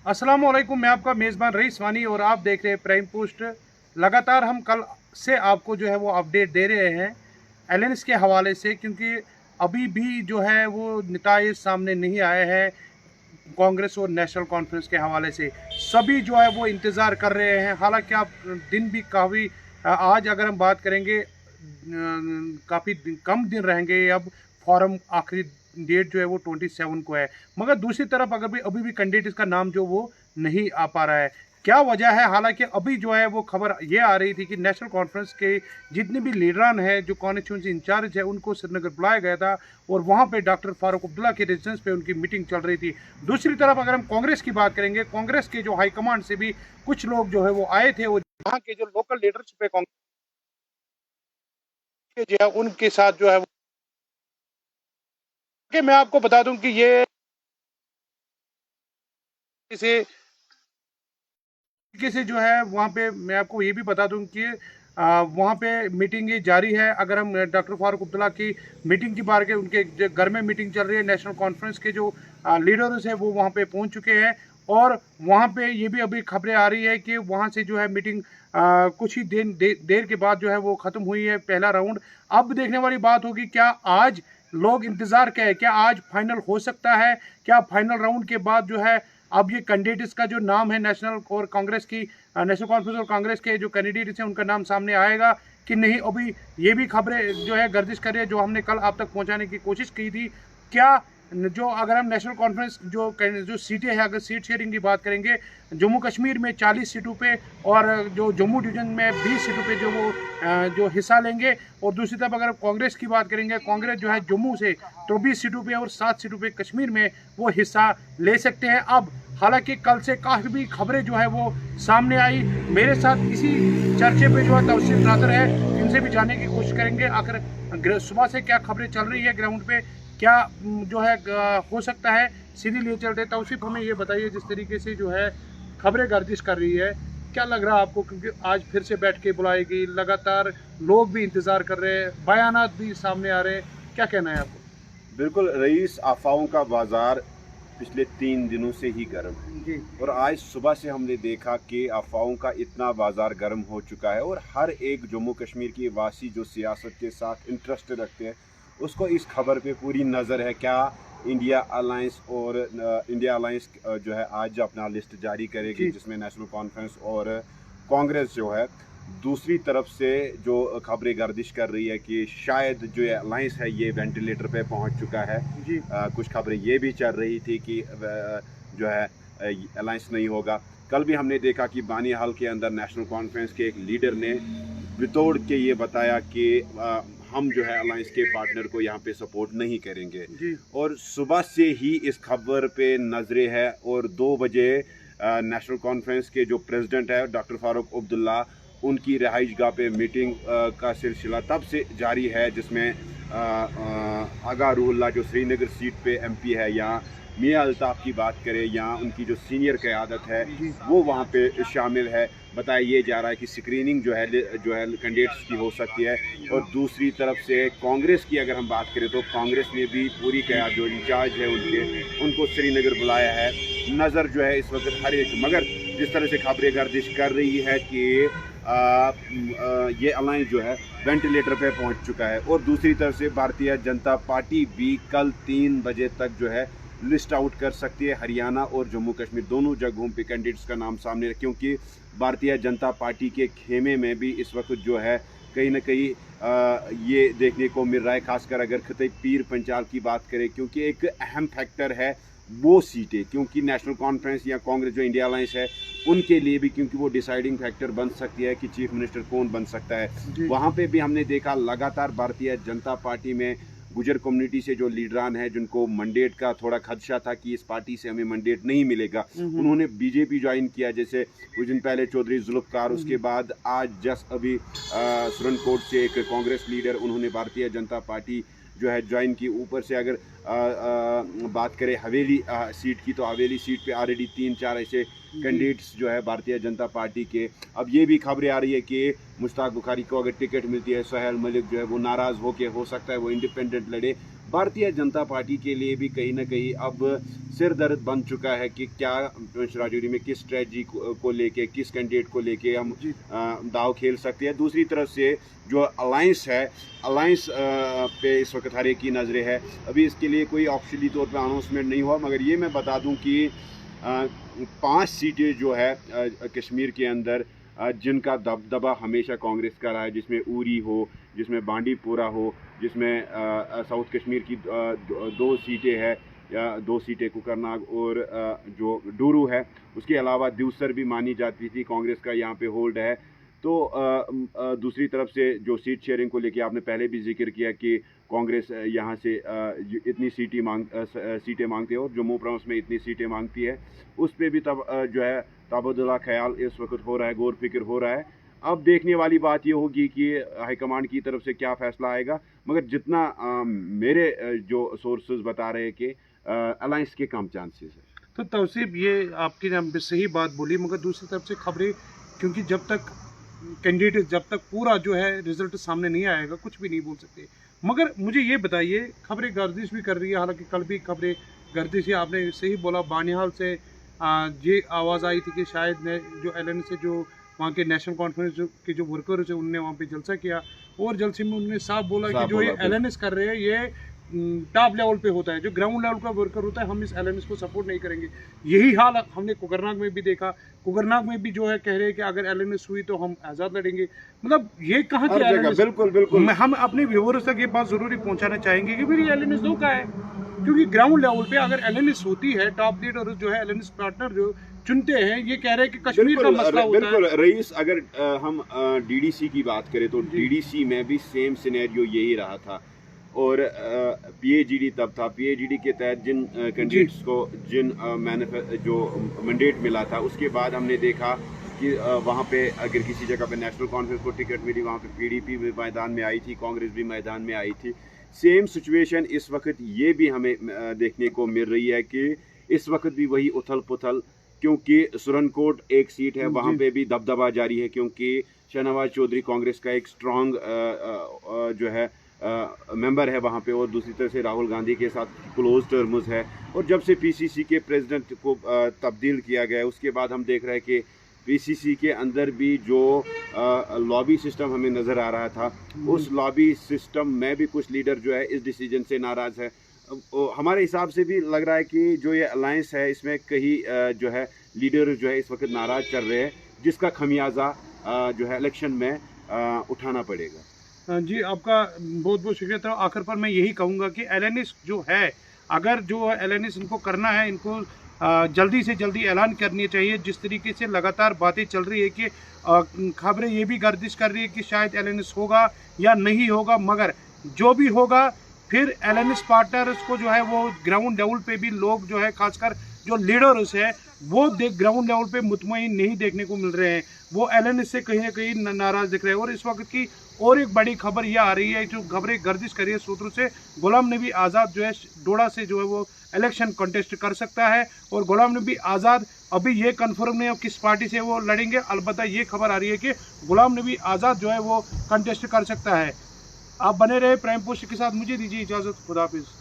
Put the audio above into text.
अस्सलाम वालेकुम, मैं आपका मेज़बान रईस वानी और आप देख रहे हैं प्राइम पोस्ट। लगातार हम कल से आपको जो है वो अपडेट दे रहे हैं एलायंस के हवाले से, क्योंकि अभी भी जो है वो नताइज सामने नहीं आए हैं कांग्रेस और नेशनल कॉन्फ्रेंस के हवाले से। सभी जो है वो इंतज़ार कर रहे हैं। हालांकि आप दिन भी काफ़ी आज अगर हम बात करेंगे काफ़ी कम दिन रहेंगे। अब फॉर्म आखिरी डेट जो है वो 27 को है, मगर दूसरी तरफ अगर भी अभी भी कैंडिडेट का नाम जो वो नहीं आ पा रहा है। क्या वजह है? हालांकि अभी जो है वो खबर ये आ रही थी कि नेशनल कॉन्फ्रेंस के जितने भी लीडरान है, जो कॉन्स्टिट्यूंसी इंचार्ज है, उनको श्रीनगर बुलाया गया था और वहां पे डॉक्टर फारूक अब्दुल्ला के रेजिडेंस पे उनकी मीटिंग चल रही थी। दूसरी तरफ अगर हम कांग्रेस की बात करेंगे, कांग्रेस के जो हाईकमांड से भी कुछ लोग जो है वो आए थे और वहाँ के जो लोकल लीडरशिप है कांग्रेस के जो है उनके साथ जो है कि मैं आपको बता दूं कि ये इसे तरीके से जो है वहाँ पे मैं आपको ये भी बता दूं कि वहाँ पे मीटिंग ये जारी है। अगर हम डॉक्टर फारूक अब्दुल्ला की मीटिंग की बात करें, उनके घर में मीटिंग चल रही है। नेशनल कॉन्फ्रेंस के जो लीडर्स हैं वो वहाँ पे पहुँच चुके हैं और वहाँ पे ये भी अभी खबरें आ रही है कि वहाँ से जो है मीटिंग कुछ ही देर के बाद जो है वो ख़त्म हुई है पहला राउंड। अब देखने वाली बात होगी क्या आज लोग इंतज़ार क्या है, क्या आज फाइनल हो सकता है? क्या फाइनल राउंड के बाद जो है अब ये कैंडिडेट्स का जो नाम है नेशनल और कांग्रेस की नेशनल कॉन्फ्रेंस और कांग्रेस के जो कैंडिडेट्स हैं उनका नाम सामने आएगा कि नहीं? अभी ये भी खबरें जो है गर्दिश कर रही है, जो हमने कल आप तक पहुंचाने की कोशिश की थी। क्या जो अगर हम नेशनल कॉन्फ्रेंस जो सीटें हैं, अगर सीट शेयरिंग की बात करेंगे, जम्मू कश्मीर में 40 सीटों पे और जो जम्मू डिवीजन में 20 सीटों पे जो वो जो हिस्सा लेंगे। और दूसरी तरफ अगर कांग्रेस की बात करेंगे, कांग्रेस जो है जम्मू से 24 सीटों पे और 7 सीटों पे कश्मीर में वो हिस्सा ले सकते हैं। अब हालांकि कल से काफ़ी भी खबरें जो है वो सामने आई। मेरे साथ इसी चर्चे पे जो है तौसीफ नादर है, इनसे भी जानने की कोशिश करेंगे आखिर सुबह से क्या खबरें चल रही है ग्राउंड पे, क्या जो है हो सकता है। सीधी लिए चलते तौसीफ, हमें ये बताइए जिस तरीके से जो है खबरें गर्दिश कर रही है, क्या लग रहा है आपको? क्योंकि आज फिर से बैठ के बुलाएगी, लगातार लोग भी इंतज़ार कर रहे हैं, बयानात भी सामने आ रहे हैं, क्या कहना है आपको? बिल्कुल रईस, अफवाहों का बाजार पिछले 3 दिनों से ही गर्म है जी और आज सुबह से हमने देखा कि अफवाहों का इतना बाजार गर्म हो चुका है और हर एक जम्मू कश्मीर की वासी जो सियासत के साथ इंटरेस्ट रखते हैं उसको इस खबर पे पूरी नज़र है। क्या इंडिया अलायंस और इंडिया अलायंस जो है आज अपना लिस्ट जारी करेगी, जिसमें नेशनल कॉन्फ्रेंस और कांग्रेस जो है। दूसरी तरफ से जो खबरें गर्दिश कर रही है कि शायद जो अलायंस है ये वेंटिलेटर पे पहुंच चुका है। जी कुछ खबरें ये भी चल रही थी कि जो है अलायंस नहीं होगा। कल भी हमने देखा कि बानीहाल के अंदर नेशनल कॉन्फ्रेंस के एक लीडर ने बितौड़ के ये बताया कि हम जो है अलायंस के पार्टनर को यहाँ पे सपोर्ट नहीं करेंगे। जी और सुबह से ही इस खबर पे नजरें है और 2 बजे नेशनल कॉन्फ्रेंस के जो प्रेसिडेंट है डॉक्टर फारूक अब्दुल्ला, उनकी रिहाइश गाह पे मीटिंग का सिलसिला तब से जारी है, जिसमें आगा रूहुल्लाह जो श्रीनगर सीट पे एमपी है, या मियां अल्ताफ़ की बात करें, या उनकी जो सीनियर क़यादत है वो वहाँ पे शामिल है। बताया ये जा रहा है कि स्क्रीनिंग जो है कैंडिडेट्स की हो सकती है। और दूसरी तरफ से कांग्रेस की अगर हम बात करें तो कांग्रेस ने भी पूरी क़यादत जो इंचार्ज है उनको श्रीनगर बुलाया है। नज़र जो है इस वक्त हर एक, मगर जिस तरह से खबरें गर्दिश कर रही है कि ये अलायंस जो है वेंटिलेटर पे पहुंच चुका है। और दूसरी तरफ से भारतीय जनता पार्टी भी कल 3 बजे तक जो है लिस्ट आउट कर सकती है। हरियाणा और जम्मू कश्मीर दोनों जगहों पे कैंडिडेट्स का नाम सामने है, क्योंकि भारतीय जनता पार्टी के खेमे में भी इस वक्त जो है कहीं ना कहीं ये देखने को मिल रहा है, खासकर अगर खिते पीर पंचाल की बात करें, क्योंकि एक अहम फैक्टर है वो सीटें, क्योंकि नेशनल कॉन्फ्रेंस या कांग्रेस जो इंडिया अलायंस है उनके लिए भी, क्योंकि वो डिसाइडिंग फैक्टर बन सकती है कि चीफ मिनिस्टर कौन बन सकता है। वहाँ पे भी हमने देखा लगातार भारतीय जनता पार्टी में गुजर कम्युनिटी से जो लीडरान है, जिनको मंडेट का थोड़ा खदशा था कि इस पार्टी से हमें मंडेट नहीं मिलेगा, उन्होंने बीजेपी ज्वाइन किया। जैसे कुछ दिन पहले चौधरी जुल्फकार, उसके बाद आज जस्ट अभी सुरनकोट से एक कांग्रेस लीडर, उन्होंने भारतीय जनता पार्टी जो है ज्वाइन की। ऊपर से अगर बात करें हवेली सीट की, तो हवेली सीट पे ऑलरेडी 3-4 ऐसे कैंडिडेट्स जो है भारतीय जनता पार्टी के। अब ये भी खबरें आ रही है कि मुश्ताक बुखारी को अगर टिकट मिलती है, सोहेल मलिक जो है वो नाराज़ होके हो सकता है वो इंडिपेंडेंट लड़े। भारतीय जनता पार्टी के लिए भी कहीं ना कहीं अब सिर दर्द बन चुका है कि क्या राजौरी में किस स्ट्रेटजी को लेके, किस कैंडिडेट को लेके हम दाव खेल सकते हैं। दूसरी तरफ से जो अलायंस है, अलायंस पे इस वक्त हर एक की नज़रें है। अभी इसके लिए कोई ऑफिशियली तौर पे अनाउंसमेंट नहीं हुआ, मगर ये मैं बता दूं कि 5 सीटें जो है कश्मीर के अंदर जिनका दबदबा हमेशा कांग्रेस का रहा है, जिसमें उरी हो, जिसमें बांडीपुरा हो, जिसमें साउथ कश्मीर की 2 सीटें हैं, या 2 सीटें कुकरनाग और जो डूरू है, उसके अलावा दिवसर भी मानी जाती थी, कांग्रेस का यहाँ पे होल्ड है। तो दूसरी तरफ से जो सीट शेयरिंग को लेके आपने पहले भी जिक्र किया कि कांग्रेस यहाँ से इतनी सीटें मांगती है और जम्मू प्रांत में इतनी सीटें मांगती है, उस पर भी तब जो है तबादला ख्याल इस वक्त हो रहा है, गौर फिक्र हो रहा है। अब देखने वाली बात ये होगी कि हाईकमांड की तरफ से क्या फैसला आएगा, मगर जितना मेरे जो सोर्सेज बता रहे हैं कि अलायंस के कम चांसेस है। तो तौसीफ, ये आपकी सही बात बोली, मगर दूसरी तरफ से खबरें, क्योंकि जब तक कैंडिडेट, जब तक पूरा जो है रिजल्ट सामने नहीं आएगा, कुछ भी नहीं बोल सकते। मगर मुझे ये बताइए, खबरें गर्दिश भी कर रही है, हालांकि कल भी खबरें गर्दिश है, आपने सही बोला, बानिहाल से ये आवाज़ आई थी कि शायद जो एलएन से जो वहाँ के नेशनल कॉन्फ्रेंस के जो वर्कर्स है, उनने वहाँ पे जलसा किया, और जलसे में उन्होंने साफ बोला कि जो ये एलएनएस कर रहे हैं, ये टॉप लेवल पे होता है, जो ग्राउंड लेवल का वर्कर होता है, हम इस एलएनएस को सपोर्ट नहीं करेंगे। यही हाल हमने कुकरनाग में भी देखा। कुकरनाग में भी जो है कह रहे हैं कि अगर एलएनएस हुई तो हम आज़ाद लड़ेंगे। मतलब ये कहाँ की एलएनएस? बिल्कुल हम अपने व्यूअर्स तक ये बात जरूरी पहुंचाना चाहेंगे कि फिर ये एलएनएस धोखा है, क्योंकि ग्राउंड लेवल पे अगर एलएनएस होती है, टॉप लीडर जो है एलएनएस पार्टनर जो चुनते हैं, ये कह रहे हैं कि कश्मीर का मसला होता है। बिल्कुल रईस, अगर हम डीडीसी की बात करें तो डीडीसी में भी सेम सिनेरियो यही रहा था, और पीएजीडी तब था। पीएजीडी के तहत जिन कैंडिडेट्स को जो मैंडेट मिला था, उसके बाद हमने देखा कि वहाँ पे अगर किसी जगह पे नेशनल कॉन्फ्रेंस को टिकट मिली, वहाँ पे पीडीपी भी मैदान में आई थी, कांग्रेस भी मैदान में आई थी। सेम सिचुएशन इस वक्त ये भी हमें देखने को मिल रही है कि इस वक्त भी वही उथल पुथल, क्योंकि सुरनकोट एक सीट है, वहाँ पे भी दबदबा जारी है, क्योंकि शाहनवाज चौधरी कांग्रेस का एक स्ट्रॉन्ग जो है मेंबर है वहाँ पे, और दूसरी तरफ से राहुल गांधी के साथ क्लोज टर्म्स है। और जब से पीसीसी के प्रेसिडेंट को तब्दील किया गया, उसके बाद हम देख रहे हैं कि पीसीसी के अंदर भी जो लॉबी सिस्टम हमें नज़र आ रहा था, उस लॉबी सिस्टम में भी कुछ लीडर जो है इस डिसीजन से नाराज़ है। हमारे हिसाब से भी लग रहा है कि जो ये अलायंस है, इसमें कई जो है लीडर जो है इस वक्त नाराज़ चल रहे हैं, जिसका खमियाजा जो है इलेक्शन में उठाना पड़ेगा। जी, आपका बहुत बहुत शुक्रिया। तो आखिर पर मैं यही कहूँगा कि एलएनएस जो है, अगर जो एलएनएस इनको करना है, इनको जल्दी से जल्दी ऐलान करनी चाहिए। जिस तरीके से लगातार बातें चल रही है कि खबरें ये भी गर्दिश कर रही है कि शायद एलएनएस होगा या नहीं होगा, मगर जो भी होगा, फिर एलएनएस पार्टनर्स को जो है वो ग्राउंड लेवल पे भी लोग जो है, खासकर जो लीडर्स है, वो ग्राउंड लेवल पे मुतमईन नहीं देखने को मिल रहे हैं। वो एलएनएस से कहीं ना कहीं नाराज दिख रहे हैं। और इस वक्त की और एक बड़ी खबर यह आ रही है, जो खबरें गर्दिश करी है सूत्रों से, गुलाम नबी आज़ाद जो है डोडा से जो है वो इलेक्शन कंटेस्ट कर सकता है। और गुलाम नबी आज़ाद अभी ये कंफर्म नहीं है किस पार्टी से वो लड़ेंगे, अलबत्ता ये खबर आ रही है कि गुलाम नबी आज़ाद जो है वो कंटेस्ट कर सकता है। आप बने रहे प्राइम पोस्ट के साथ। मुझे दीजिए इजाज़त। खुदा हाफिज़।